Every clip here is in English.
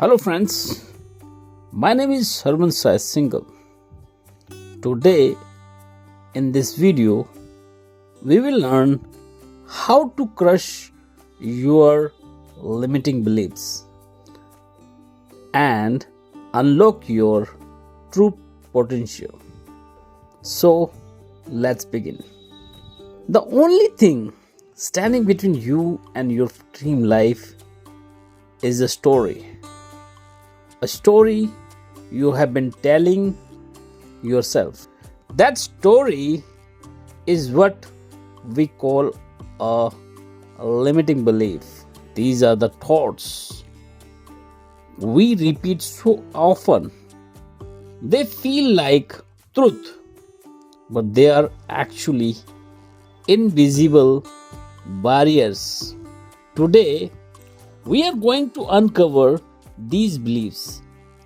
Hello friends, my name is Harbans Rai Singhal. Today in this video we will learn how to crush your limiting beliefs and unlock your true potential. So let's begin. The only thing standing between you and your dream life is a story you have been telling yourself. That story is what we call a limiting belief. These are the thoughts we repeat so often. They feel like truth, but they are actually invisible barriers. Today, we are going to uncover these beliefs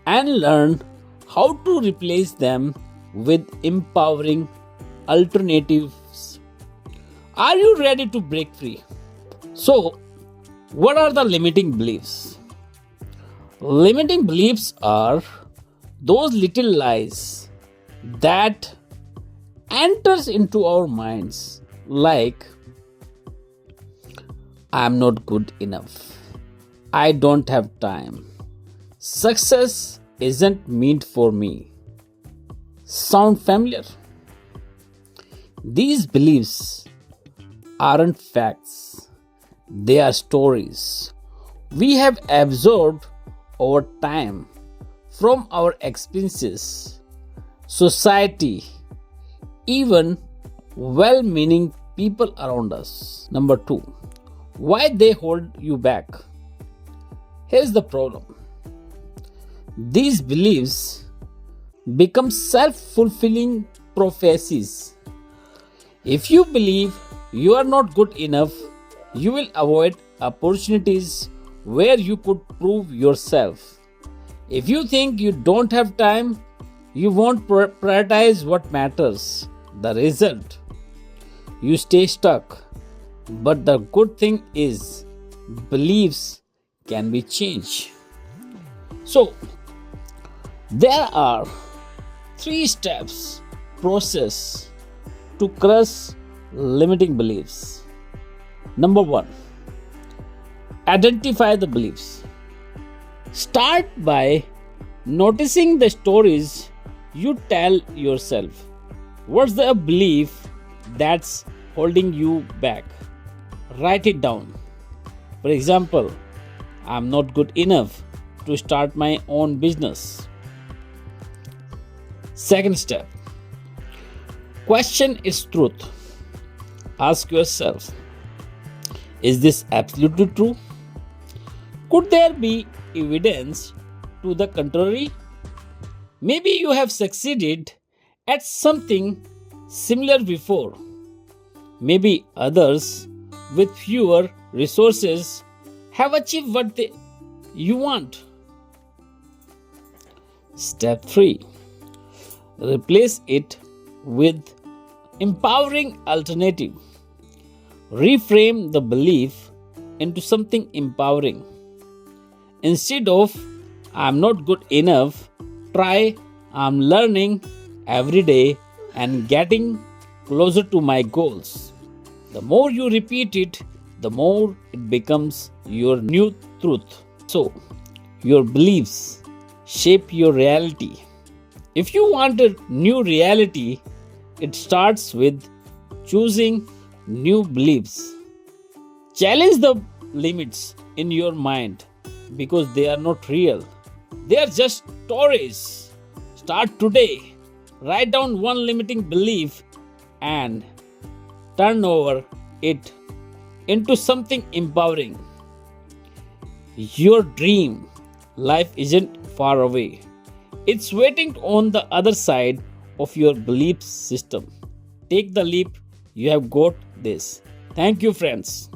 and learn how to replace them with empowering alternatives. Are you ready to break free? So, what are the limiting beliefs? Limiting beliefs are those little lies that enters into our minds like I am not good enough, I don't have time, success isn't meant for me. Sound familiar? These beliefs aren't facts, they are stories we have absorbed over time from our experiences, society, even well meaning people around us. Number 2, why they hold you back. Here's the problem. These beliefs become self-fulfilling prophecies. If you believe you are not good enough, you will avoid opportunities where you could prove yourself. If you think you don't have time, you won't prioritize what matters. The result, you stay stuck. But the good thing is, beliefs can be changed. So, there are 3 steps process to crush limiting beliefs. Number 1, identify the beliefs. Start by noticing the stories you tell yourself. What's the belief that's holding you back? Write it down. For example, I'm not good enough to start my own business. Second step, question is truth. Ask yourself, is this absolutely true? Could there be evidence to the contrary? Maybe you have succeeded at something similar before. Maybe others with fewer resources have achieved what you want. Step 3, replace it with empowering alternative. Reframe the belief into something empowering. Instead of I'm not good enough, try I'm learning every day and getting closer to my goals. The more you repeat it, the more it becomes your new truth. So, your beliefs shape your reality. If you want a new reality, it starts with choosing new beliefs. Challenge the limits in your mind because they are not real. They are just stories. Start today. Write down one limiting belief and turn over it into something empowering. Your dream life isn't far away. It's waiting on the other side of your belief system. Take the leap. You have got this. Thank you, friends.